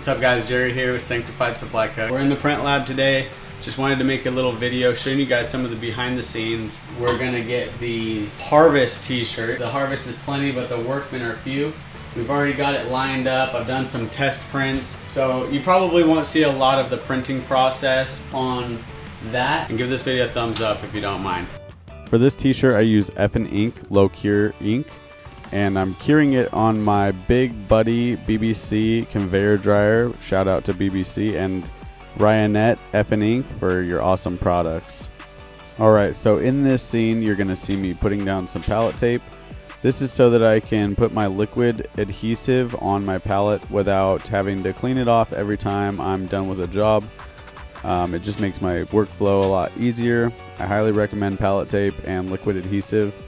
What's up guys, Jerry here with Sanctified Supply Co. We're in the print lab today. Just wanted to make a little video showing you guys some of the behind the scenes. We're gonna get these Harvest t-shirt. The Harvest is plenty, but the Workmen are few. We've already got it lined up. I've done some test prints. So you probably won't see a lot of the printing process on that. And give this video a thumbs up if you don't mind. For this t-shirt I use FN-INK low cure ink, and I'm curing it on my Big Buddy BBC conveyor dryer. Shout out to BBC and Ryonet FN-INK for your awesome products. Alright, so in this scene you're going to see me putting down some pallet tape. This is so that I can put my liquid adhesive on my pallet without having to clean it off every time I'm done with a job. It just makes my workflow a lot easier. I highly recommend pallet tape and liquid adhesive.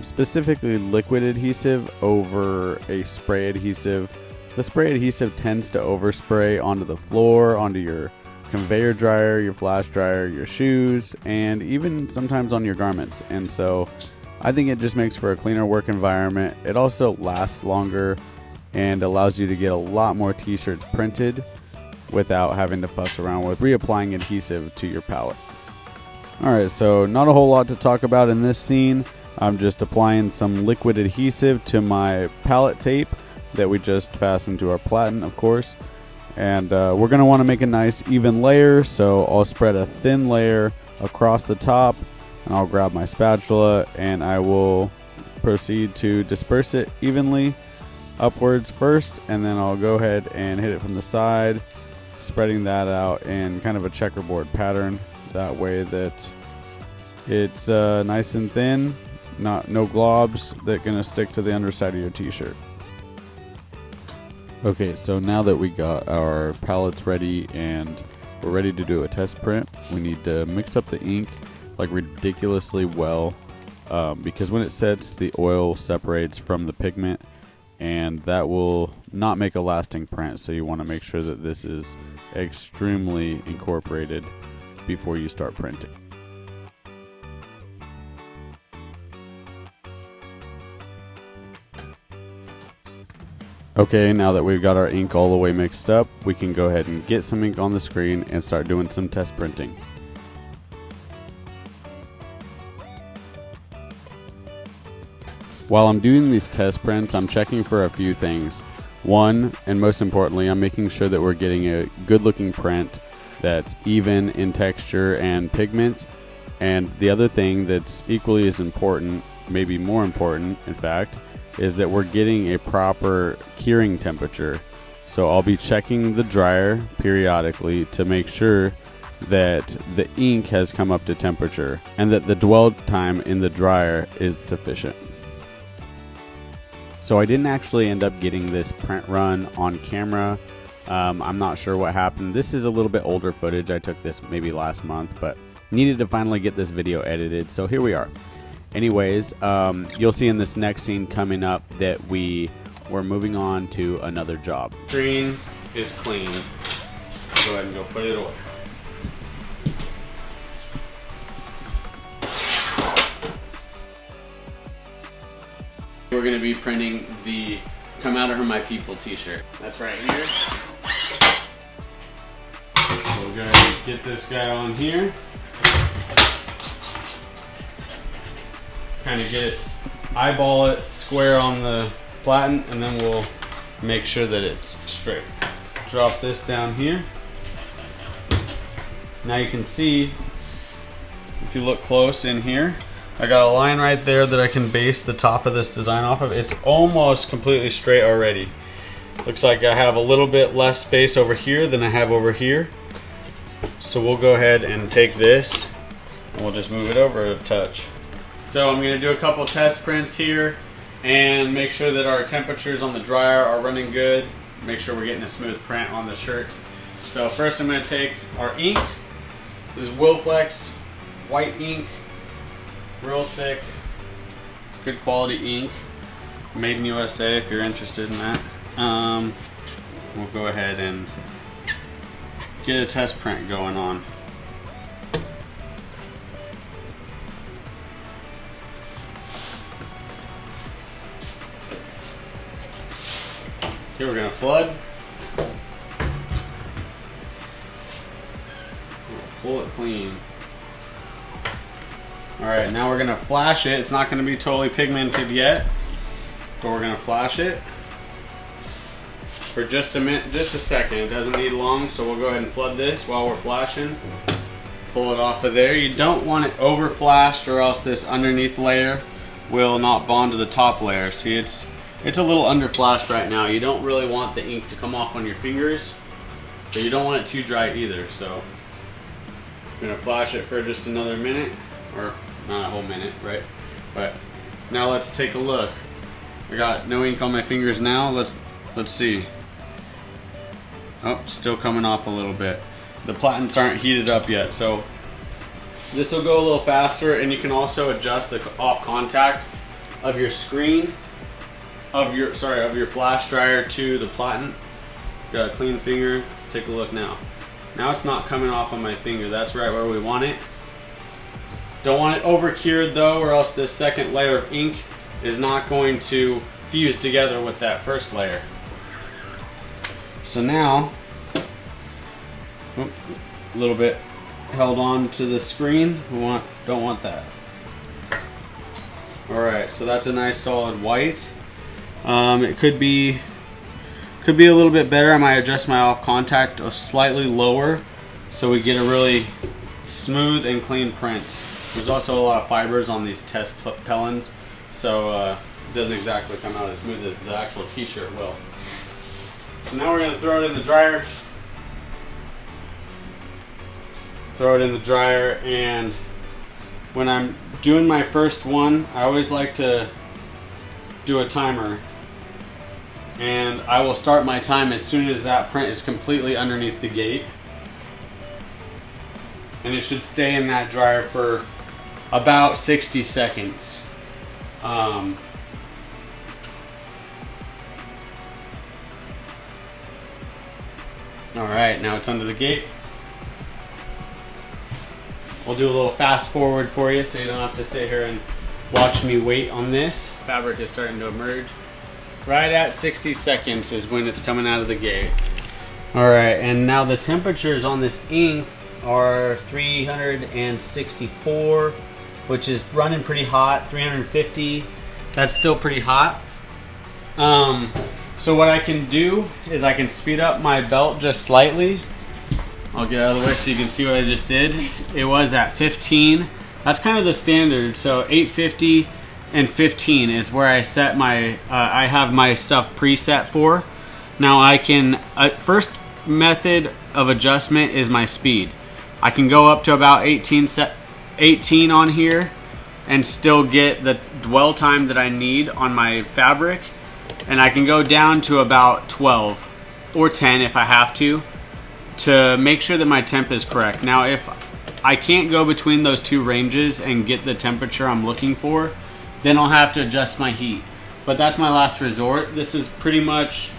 Specifically liquid adhesive over a spray adhesive. The spray adhesive tends to overspray onto the floor, onto your conveyor dryer, your flash dryer, your shoes, and even sometimes on your garments. And so I think it just makes for a cleaner work environment. It also lasts longer and allows you to get a lot more t-shirts printed without having to fuss around with reapplying adhesive to your pallet. Alright, so not a whole lot to talk about in this scene. I'm just applying some liquid adhesive to my pallet tape that we just fastened to our platen, of course. And we're going to want to make a nice even layer, so I'll spread a thin layer across the top, and I'll grab my spatula and I will proceed to disperse it evenly upwards first, and then I'll go ahead and hit it from the side, spreading that out in kind of a checkerboard pattern, that way that it's nice and thin. No globs that gonna stick to the underside of your t-shirt. Okay, so now that we got our pallets ready and we're ready to do a test print, we need to mix up the ink like ridiculously well, because when it sets, the oil separates from the pigment and that will not make a lasting print. So you want to make sure that this is extremely incorporated before you start printing. Okay, now that we've got our ink all the way mixed up, we can go ahead and get some ink on the screen and start doing some test printing. While I'm doing these test prints, I'm checking for a few things. One, and most importantly, I'm making sure that we're getting a good looking print that's even in texture and pigment. And the other thing that's equally as important, maybe more important in fact, is that we're getting a proper curing temperature. So I'll be checking the dryer periodically to make sure that the ink has come up to temperature and that the dwell time in the dryer is sufficient. So I didn't actually end up getting this print run on camera. I'm not sure what happened. This is a little bit older footage. I took this maybe last month, but needed to finally get this video edited. So here we are. Anyways, you'll see in this next scene coming up that we're moving on to another job. Screen is cleaned. Go ahead and go put it away. We're going to be printing the Come Out of My People t-shirt. That's right here. We're going to get this guy on here. Kind of get it, eyeball it square on the platen, and then we'll make sure that it's straight. Drop this down here. Now you can see, if you look close in here, I got a line right there that I can base the top of this design off of. It's almost completely straight already. Looks like I have a little bit less space over here than I have over here. So we'll go ahead and take this and we'll just move it over a touch. So I'm going to do a couple test prints here and make sure that our temperatures on the dryer are running good. Make sure we're getting a smooth print on the shirt. So first I'm going to take our ink. This is Wilflex white ink. Real thick, good quality ink. Made in USA if you're interested in that. We'll go ahead and get a test print going on. Okay, we're gonna flood. pull it clean. All right, now we're gonna flash it. It's not gonna be totally pigmented yet, but we're gonna flash it for just a minute, just a second. It doesn't need long, so we'll go ahead and flood this while we're flashing. Pull it off of there. You don't want it over flashed, or else this underneath layer will not bond to the top layer. See, it's a little under flashed right now. You don't really want the ink to come off on your fingers, but you don't want it too dry either. So I'm gonna flash it for just another minute, or not a whole minute, right? But now let's take a look. I got no ink on my fingers now. Let's see. Oh, still coming off a little bit. The platens aren't heated up yet, so this will go a little faster. And you can also adjust the off contact of your screen, of your flash dryer to the platen. Got a clean finger. Let's take a look now. Now it's not coming off on my finger. That's right where we want it. Don't want it over cured though, or else this second layer of ink is not going to fuse together with that first layer. So now, a little bit held on to the screen. Don't want that. All right, so that's a nice solid white. It could be a little bit better. I might adjust my off contact slightly lower so we get a really smooth and clean print. There's also a lot of fibers on these test pellets, so it doesn't exactly come out as smooth as the actual t-shirt will. So now we're going to throw it in the dryer. And when I'm doing my first one, I always like to do a timer. And I will start my time as soon as that print is completely underneath the gate. And it should stay in that dryer for about 60 seconds. All right, now it's under the gate. We'll do a little fast forward for you so you don't have to sit here and watch me wait on this. Fabric is starting to emerge. Right at 60 seconds is when it's coming out of the gate. All right, and now the temperatures on this ink are 364, which is running pretty hot. 350, that's still pretty hot. So what I can do is I can speed up my belt just slightly. I'll get out of the way so you can see what I just did. It was at 15. That's kind of the standard. So 850 and 15 is where I set my, I have my stuff preset for. Now I can, first method of adjustment is my speed. I can go up to about 18 on here and still get the dwell time that I need on my fabric. And I can go down to about 12 or 10 if I have to make sure that my temp is correct. Now if I can't go between those two ranges and get the temperature I'm looking for, then I'll have to adjust my heat. But that's my last resort. This is pretty much,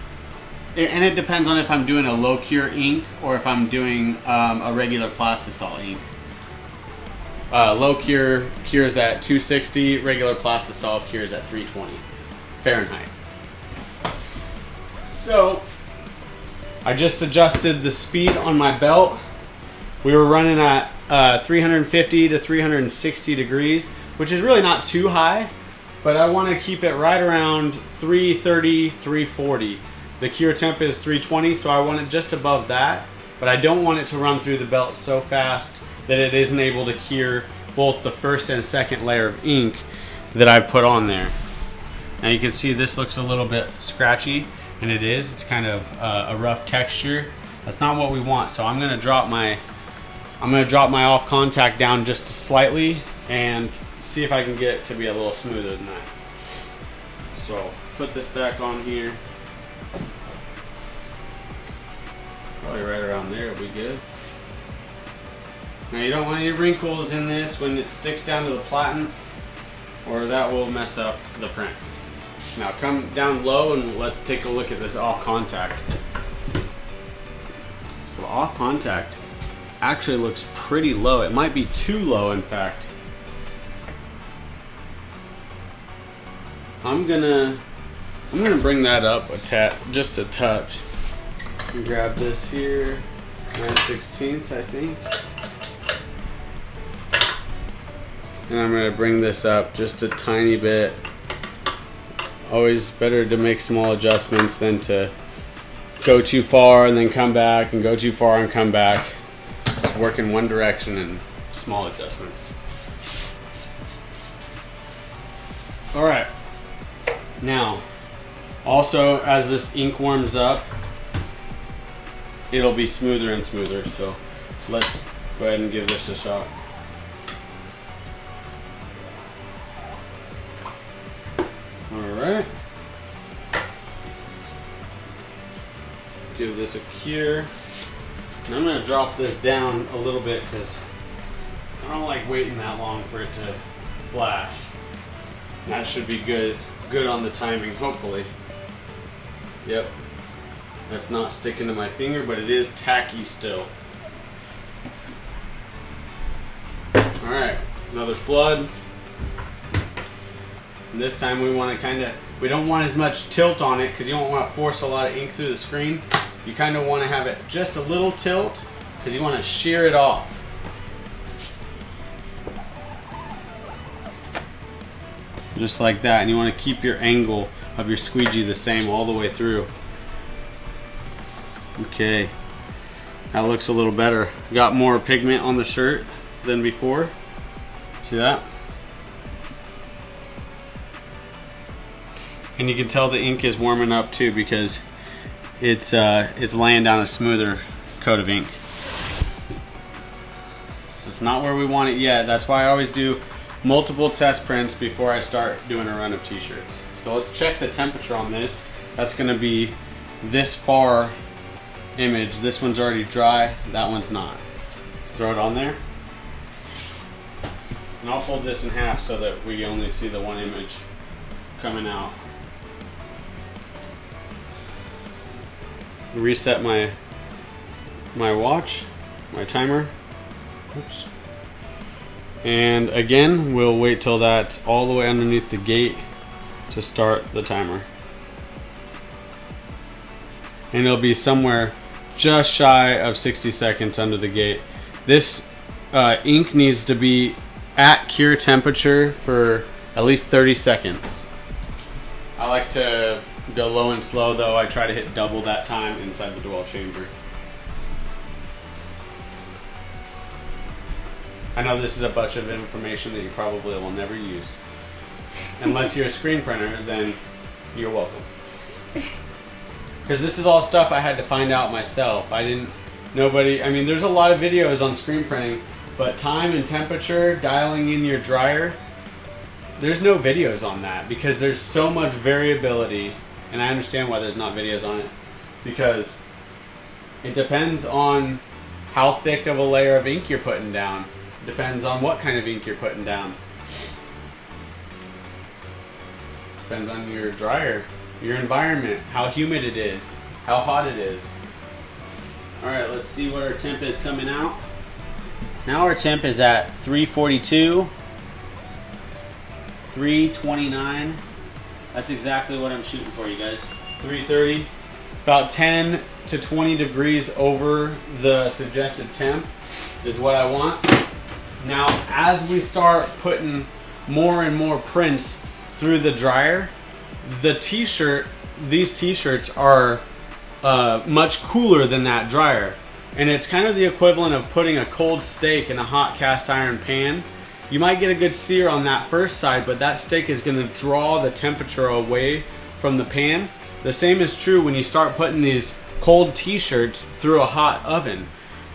and it depends on if I'm doing a low cure ink or if I'm doing a regular plastisol ink. Low cure cures at 260, regular plastisol cures at 320 Fahrenheit. So I just adjusted the speed on my belt. We were running at 350 to 360 degrees, which is really not too high, but I want to keep it right around 330, 340. The cure temp is 320, so I want it just above that, but I don't want it to run through the belt so fast that it isn't able to cure both the first and second layer of ink that I put on there. Now you can see this looks a little bit scratchy, and it is. It's kind of a rough texture. That's not what we want. So I'm gonna drop my off contact down just slightly and see if I can get it to be a little smoother than that. So put this back on here. Probably right around there will be good. Now you don't want any wrinkles in this when it sticks down to the platen, or that will mess up the print. Now come down low and let's take a look at this off contact. So the off contact actually looks pretty low. It might be too low, in fact. I'm gonna bring that up just a touch. Grab this here, 9/16, I think. And I'm gonna bring this up just a tiny bit. Always better to make small adjustments than to go too far and then come back and go too far and come back. Just work in one direction and small adjustments. All right. Now, also as this ink warms up, it'll be smoother and smoother. So let's go ahead and give this a shot. Alright. Give this a cure. And I'm going to drop this down a little bit because I don't like waiting that long for it to flash. That should be good on the timing, hopefully. Yep. That's not sticking to my finger, but it is tacky still. Alright, another flood. And this time we want to we don't want as much tilt on it because you don't want to force a lot of ink through the screen. You kind of want to have it just a little tilt because you want to shear it off. Just like that, and you want to keep your angle of your squeegee the same all the way through. Okay, that looks a little better. Got more pigment on the shirt than before. See that? And you can tell the ink is warming up too because it's laying down a smoother coat of ink. So it's not where we want it yet. That's why I always do multiple test prints before I start doing a run of t-shirts. So let's check the temperature on this. That's going to be this far image. This one's already dry, that one's not. Let's throw it on there. And I'll fold this in half so that we only see the one image coming out. Reset my watch, my timer. Oops. And again, we'll wait till that's all the way underneath the gate to start the timer. And it'll be somewhere just shy of 60 seconds under the gate. This ink needs to be at cure temperature for at least 30 seconds. I like to go low and slow though. I try to hit double that time inside the dwell chamber. I know this is a bunch of information that you probably will never use. Unless you're a screen printer, then you're welcome. Because this is all stuff I had to find out myself. I mean, there's a lot of videos on screen printing, but time and temperature, dialing in your dryer, there's no videos on that because there's so much variability. And I understand why there's not videos on it, because it depends on how thick of a layer of ink you're putting down. It depends on what kind of ink you're putting down. Depends on your dryer, your environment, how humid it is, how hot it is. Alright, let's see what our temp is coming out. Now our temp is at 342, 329. That's exactly what I'm shooting for, you guys. 330, about 10 to 20 degrees over the suggested temp is what I want. Now, as we start putting more and more prints through the dryer, these t-shirts are much cooler than that dryer. And it's kind of the equivalent of putting a cold steak in a hot cast iron pan. You might get a good sear on that first side, but that steak is going to draw the temperature away from the pan. The same is true when you start putting these cold t-shirts through a hot oven.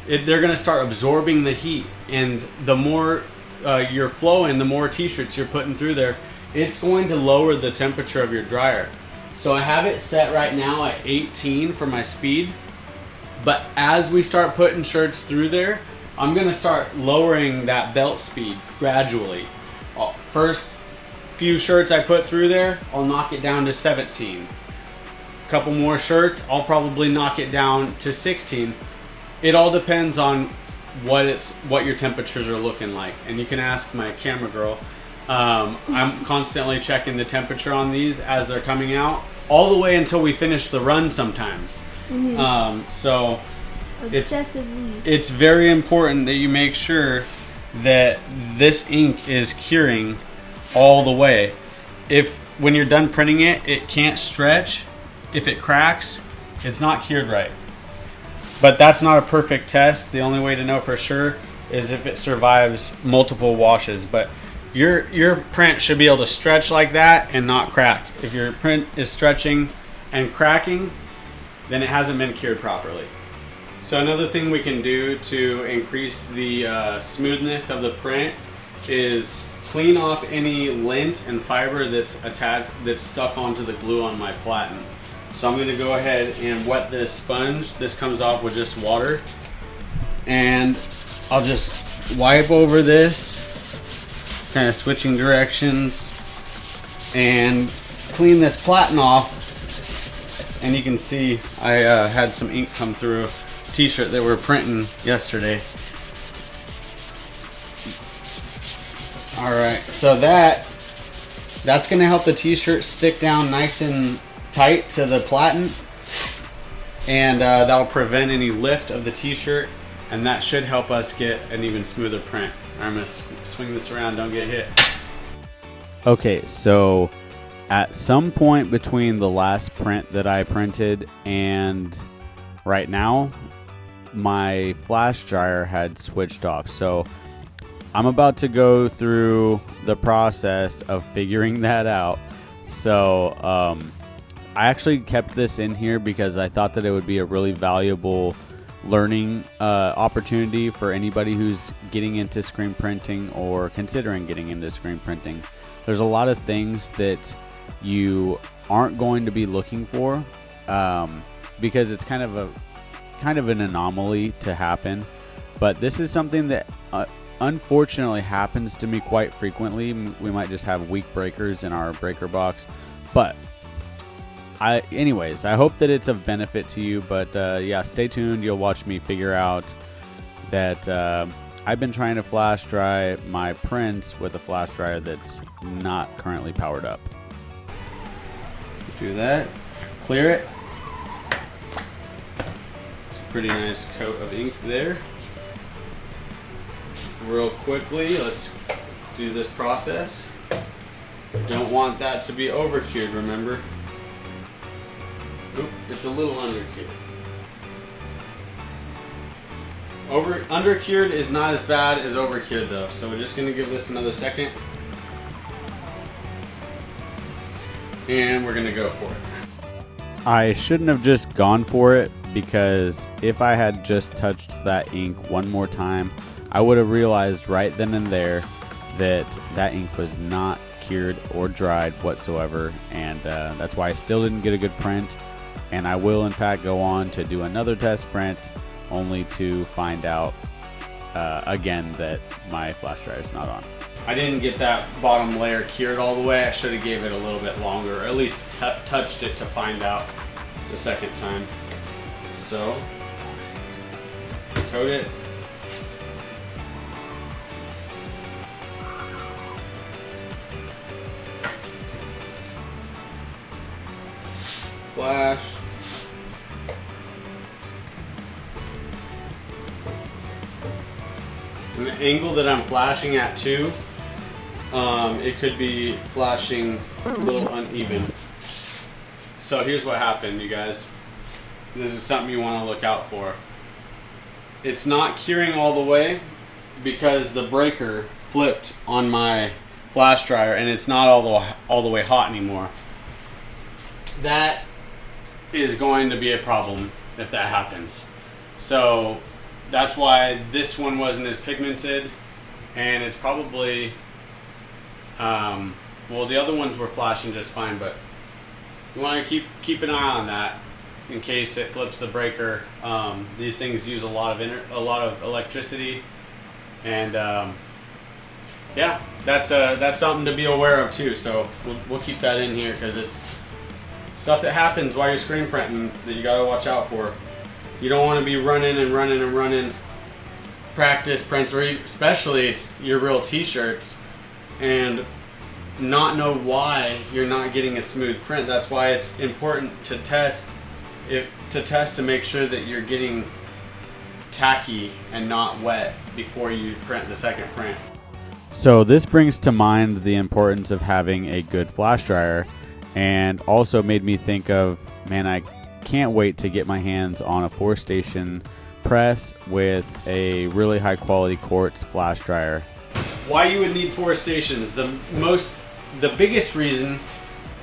They're going to start absorbing the heat, and the more you're flowing, the more t-shirts you're putting through there, it's going to lower the temperature of your dryer. So I have it set right now at 18 for my speed, but as we start putting shirts through there, I'm gonna start lowering that belt speed gradually. First few shirts I put through there, I'll knock it down to 17. A couple more shirts, I'll probably knock it down to 16. It all depends on what your temperatures are looking like. And you can ask my camera girl. I'm constantly checking the temperature on these as they're coming out, all the way until we finish the run sometimes. So it's very important that you make sure that this ink is curing all the way. If when you're done printing it, it can't stretch, if it cracks, it's not cured right. But that's not a perfect test. The only way to know for sure is if it survives multiple washes. But your print should be able to stretch like that and not crack. If your print is stretching and cracking, then it hasn't been cured properly. So another thing we can do to increase the smoothness of the print is clean off any lint and fiber that's stuck onto the glue on my platen. So I'm going to go ahead and wet this sponge. This comes off with just water, and I'll just wipe over this, kind of switching directions, and clean this platen off. And you can see I had some ink come through a t-shirt that we're printing yesterday. Alright, so that's going to help the t-shirt stick down nice and tight to the platen, and that'll prevent any lift of the t-shirt, and that should help us get an even smoother print. I'm going to swing this around, don't get hit. Okay, so at some point between the last print that I printed and right now, my flash dryer had switched off. So I'm about to go through the process of figuring that out. So I actually kept this in here because I thought that it would be a really valuable learning opportunity for anybody who's getting into screen printing or considering getting into screen printing. There's a lot of things that you aren't going to be looking for because it's kind of an anomaly to happen. But this is something that unfortunately happens to me quite frequently. We might just have weak breakers in our breaker box, but anyways, I hope that it's of benefit to you. But yeah, stay tuned. You'll watch me figure out that I've been trying to flash dry my prints with a flash dryer that's not currently powered up. Do that, clear it. It's a pretty nice coat of ink there. Real quickly, let's do this process. Don't want that to be over cured, remember? Oop, it's a little under cured. Under cured is not as bad as over cured though, so we're just gonna give this another second. And we're gonna go for it. I shouldn't have just gone for it, because if I had just touched that ink one more time, I would have realized right then and there that that ink was not cured or dried whatsoever, and that's why I still didn't get a good print. And I will in fact go on to do another test print, only to find out again that my flash dryer is not on. I didn't get that bottom layer cured all the way. I should have gave it a little bit longer, or at least touched it to find out the second time. So, coat it. Flash. And the angle that I'm flashing at too, it could be flashing a little uneven. So here's what happened, you guys. This is something you want to look out for. It's not curing all the way because the breaker flipped on my flash dryer and it's not all the way hot anymore. That is going to be a problem if that happens. So that's why this one wasn't as pigmented, and it's probably well, the other ones were flashing just fine, but you want to keep an eye on that in case it flips the breaker. These things use a lot of electricity, and yeah, that's something to be aware of too. So we'll keep that in here because it's stuff that happens while you're screen printing that you gotta watch out for. You don't want to be running practice prints, or especially your real t-shirts, and not know why you're not getting a smooth print. That's why it's important to test to make sure that you're getting tacky and not wet before you print the second print. So this brings to mind the importance of having a good flash dryer, and also made me think of, man, I can't wait to get my hands on a 4-station press with a really high quality quartz flash dryer. Why you would need 4 stations? The biggest reason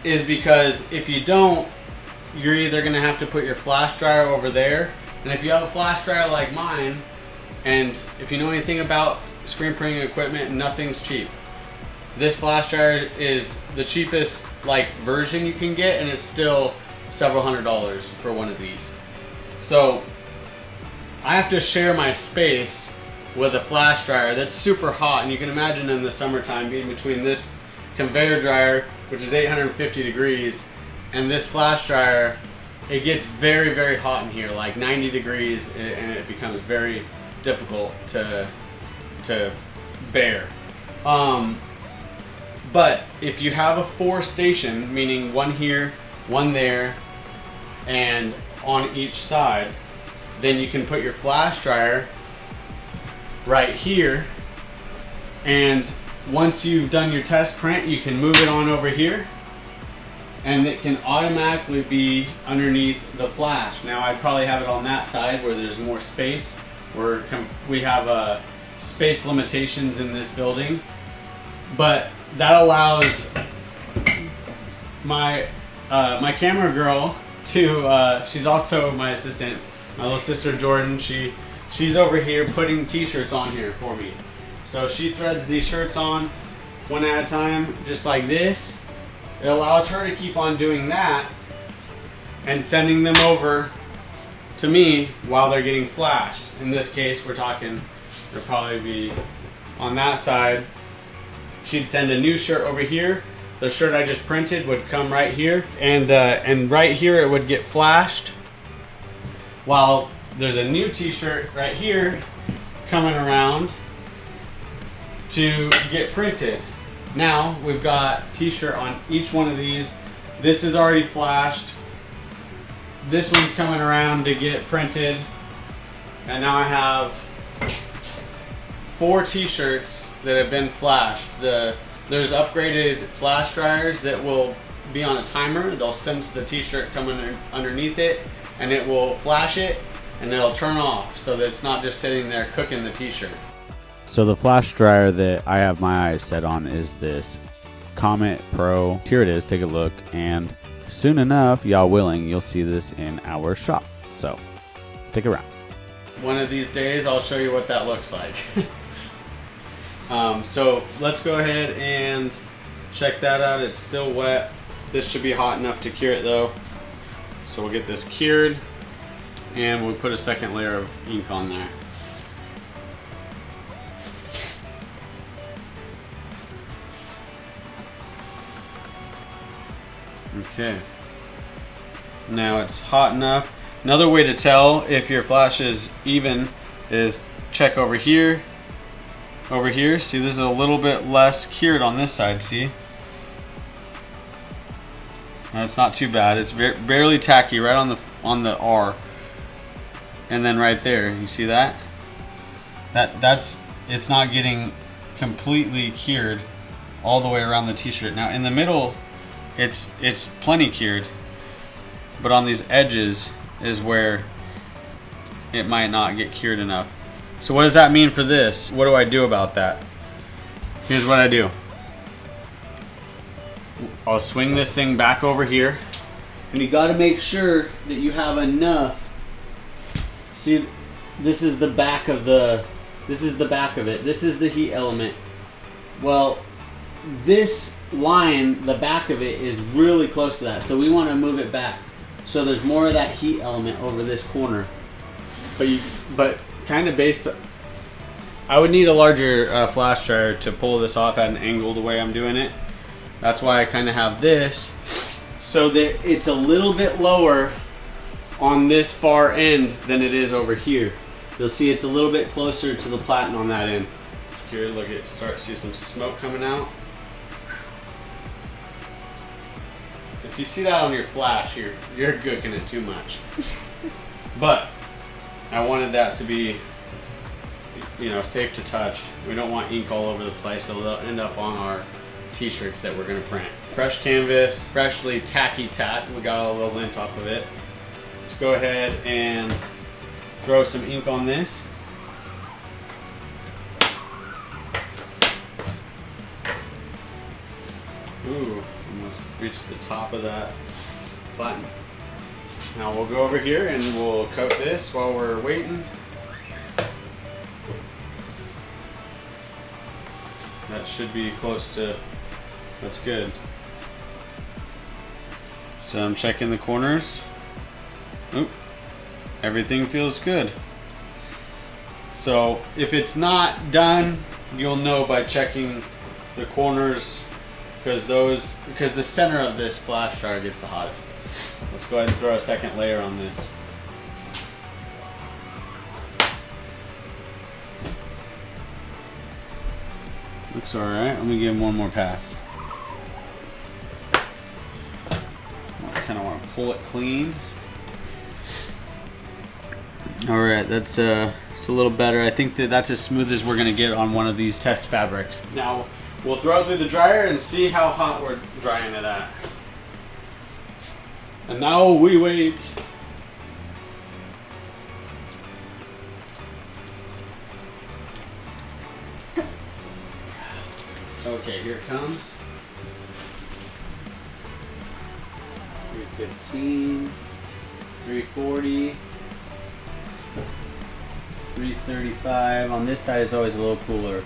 is because if you don't, you're either gonna have to put your flash dryer over there, and if you have a flash dryer like mine, and if you know anything about screen printing equipment, nothing's cheap. This flash dryer is the cheapest like version you can get, and it's still several $100s for one of these. So I have to share my space with a flash dryer that's super hot, and you can imagine in the summertime being between this conveyor dryer, which is 850 degrees, and this flash dryer, it gets very, very hot in here, like 90 degrees, and it becomes very difficult to bear. But if you have a 4-station, meaning one here, one there, and on each side, then you can put your flash dryer right here, and once you've done your test print, you can move it on over here, and it can automatically be underneath the flash. Now I'd probably have it on that side where there's more space. We have space limitations in this building, but that allows my camera girl to, she's also my assistant, my little sister Jordan. She's over here putting t-shirts on here for me. So she threads these shirts on one at a time, just like this. It allows her to keep on doing that and sending them over to me while they're getting flashed. In this case, we're talking, it'll probably be on that side. She'd send a new shirt over here. The shirt I just printed would come right here, and right here it would get flashed, while there's a new t-shirt right here coming around to get printed. Now we've got t-shirt on each one of these. This is already flashed. This one's coming around to get printed. And now I have 4 t-shirts that have been flashed. There's upgraded flash dryers that will be on a timer. They'll sense the t-shirt coming underneath it, and it will flash it, and it'll turn off so that it's not just sitting there cooking the t-shirt. So the flash dryer that I have my eyes set on is this Comet Pro. Here it is, take a look, and soon enough, y'all willing, you'll see this in our shop. So stick around. One of these days I'll show you what that looks like. So let's go ahead and check that out. It's still wet. This should be hot enough to cure it though. So we'll get this cured, and we'll put a second layer of ink on there. Okay, now it's hot enough. Another way to tell if your flash is even is check over here. Over here, see, this is a little bit less cured on this side, see? And it's not too bad. It's barely tacky right on the R. And then right there, you see that? It's not getting completely cured all the way around the t-shirt. Now in the middle, it's plenty cured, but on these edges is where it might not get cured enough. So what does that mean for this? What do I do about that? Here's what I do. I'll swing this thing back over here, and you gotta make sure that you have enough. See, this is the back of it. This is the heat element. Well, this line, the back of it is really close to that, so we want to move it back so there's more of that heat element over this corner. But kind of I would need a larger flash dryer to pull this off at an angle the way I'm doing it. That's why I kind of have this, so that it's a little bit lower on this far end than it is over here. You'll see it's a little bit closer to the platen on that end. Here, look, start to see some smoke coming out. If you see that on your flash, you're cooking it too much. But I wanted that to be, you know, safe to touch. We don't want ink all over the place, so they'll end up on our t-shirts that we're gonna print. Fresh canvas, freshly tacky tat. We got a little lint off of it. Let's go ahead and throw some ink on this. Ooh, almost reached the top of that button. Now we'll go over here and we'll coat this while we're waiting. That should be close to, that's good. So I'm checking the corners. Oop, everything feels good. So if it's not done, you'll know by checking the corners, because the center of this flash dryer gets the hottest. Let's go ahead and throw a second layer on this. Looks alright. Let me give him one more pass. I kind of want to pull it clean. Alright, it's a little better. I think that's as smooth as we're going to get on one of these test fabrics. Now we'll throw it through the dryer and see how hot we're drying it at. And now we wait. Okay, here it comes. 315, 340, 335. On this side, it's always a little cooler.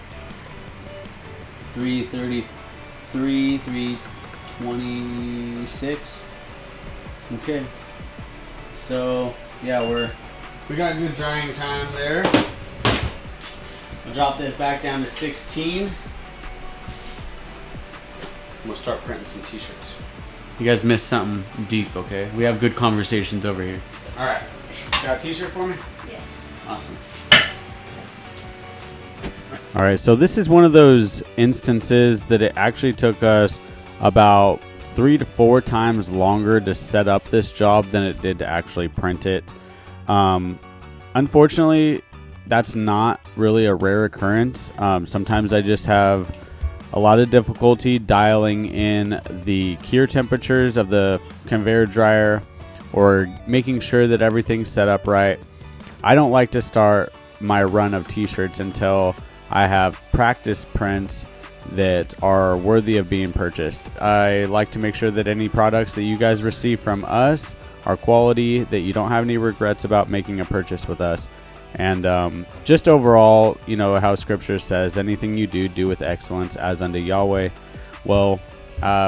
333, 326. Okay. So yeah, we got good drying time there. I'll drop this back down to 16. We'll start printing some t-shirts. You guys missed something deep, okay? We have good conversations over here. All right, got a t-shirt for me? Yes. Awesome. All right, so this is one of those instances that it actually took us about 3 to 4 times longer to set up this job than it did to actually print it. Unfortunately, that's not really a rare occurrence. Sometimes I just have a lot of difficulty dialing in the cure temperatures of the conveyor dryer or making sure that everything's set up right. I don't like to start my run of t-shirts until I have practice prints that are worthy of being purchased. I like to make sure that any products that you guys receive from us are quality, that you don't have any regrets about making a purchase with us. And just overall, you know how scripture says, anything you do, do with excellence as unto Yahweh. Well,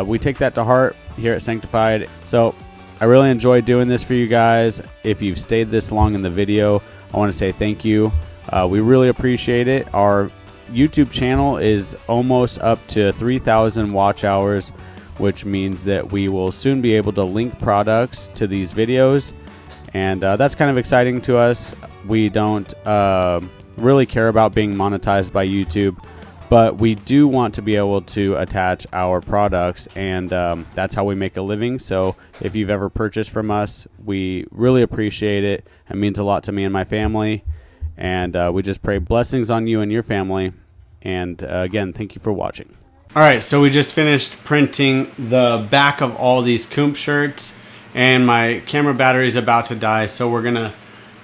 we take that to heart here at Sanctified. So I really enjoyed doing this for you guys. If you've stayed this long in the video, I want to say thank you. We really appreciate it. Our YouTube channel is almost up to 3,000 watch hours, which means that we will soon be able to link products to these videos. And that's kind of exciting to us. We don't really care about being monetized by YouTube, but we do want to be able to attach our products, and that's how we make a living. So if you've ever purchased from us, we really appreciate it. It means a lot to me and my family, and we just pray blessings on you and your family. And again, thank you for watching. All right, so we just finished printing the back of all these Coomp shirts, and my camera battery is about to die, so we're gonna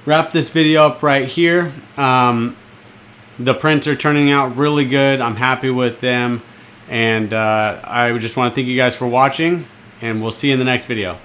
wrap this video up right here. The prints are turning out really good. I'm happy with them, and I just want to thank you guys for watching, and we'll see you in the next video.